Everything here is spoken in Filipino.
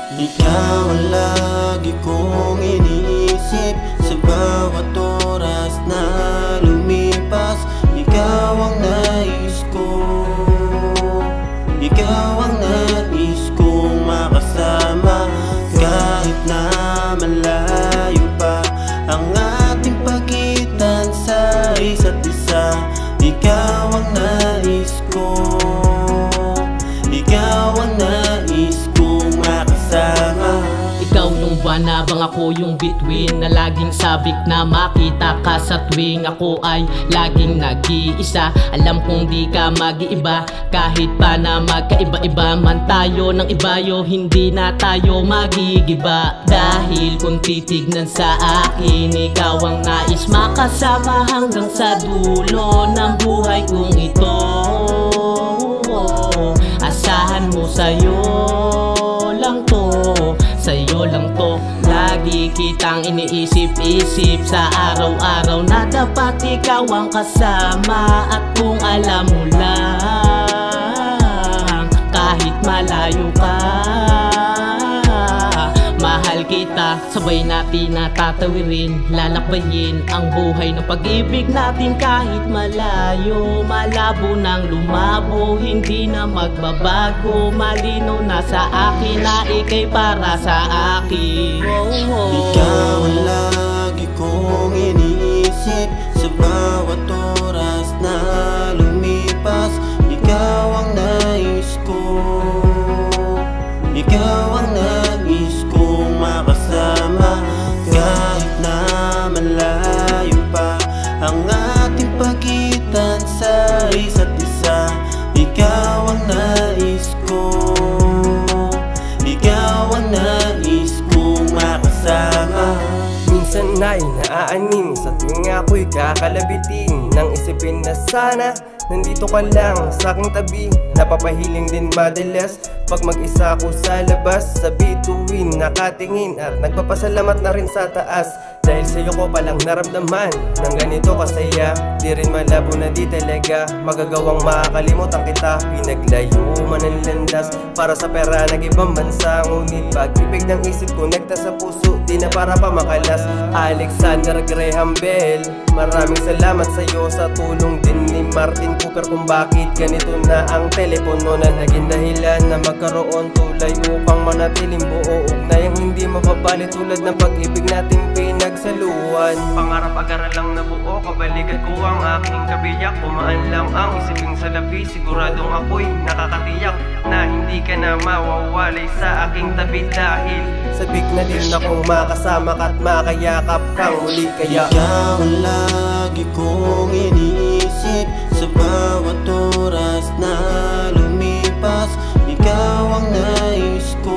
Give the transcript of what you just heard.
Ikaw ang lagi kong iniisip sa bawat oras na lumipas. Ikaw ang nais ko, ikaw ang nais kong makasama. Kahit na malayo pa ang ating pagitan sa isa't isa, ikaw ang nais ko, ikaw ang nais kong makasama. Ikaw yung buwan habang ako yung bituin, na laging sabik na makita ka sa tuwing ako ay laging nag-iisa. Alam kong di ka mag-iiba, kahit pa na magkaiba-iba man tayo ng ibayo, hindi na tayo magigiba. Dahil kung titignan sa akin, ikaw ang nais makasama hanggang sa dulo ng buhay kong ito. Asahan mo, sa'yo lang to, sa'yo lang to. Lagi kitang iniisip-isip sa araw-araw na dapat ikaw ang kasama. At kung alam mo lang, kahit malayo ka, mahal kita. Sabay natin natatawirin, lalakbayin ang buhay ng pag-ibig natin. Kahit malayo, malabo nang lumabo, hindi na magbabago. Malino na sa akin na ika'y para sa akin. Ikaw ang lagi kong iniisip sa bawat oras na lumipas. Ikaw ang nais ko, ikaw ang nais kong makasama. Kahit na malayo pa ang ating pagitan sa isa't isa, ikaw ang nais ko, ikaw ang nais kong makasama. Minsan ay naaaning sa tuwing ako'y kakalabitin, nang isipin na sana nandito ka lang sa aking tabi. Napapahiling din madalas pag mag-isa ako sa labas, sa bituin nakatingin at nagpapasalamat na rin sa taas. Dahil sa'yo ko palang naramdaman ng ganito kasaya. Di rin malabo na di talaga magagawang makakalimutan kita. Pinaglayo man ang landas para sa pera nag-ibang bansa, ngunit pag-ibig ng isip ko nagta sa puso, di na para pa makalas. Alexander Graham Bell, maraming salamat sa'yo sa tulong din ni Martin Cooper kung bakit ganito na ang telepono na naging dahilan na magkaroon tulay upang manatiling buo. Ugnayang hindi mababali tulad ng pag-ibig nating pinagsaluhan. Pangarap-agaran lang na buo, kabalikat ko ang aking kabiyak. Kumaan lang ang isiping salapi, siguradong ako'y nakakatiyak na hindi ka na mawawalay sa aking tabi. Dahil sabik na din akong makasama ka't makayakap kang muli. Kaya ikaw ang lagi kong iniisip sa bawat oras na lumipas. Ikaw ang nais ko,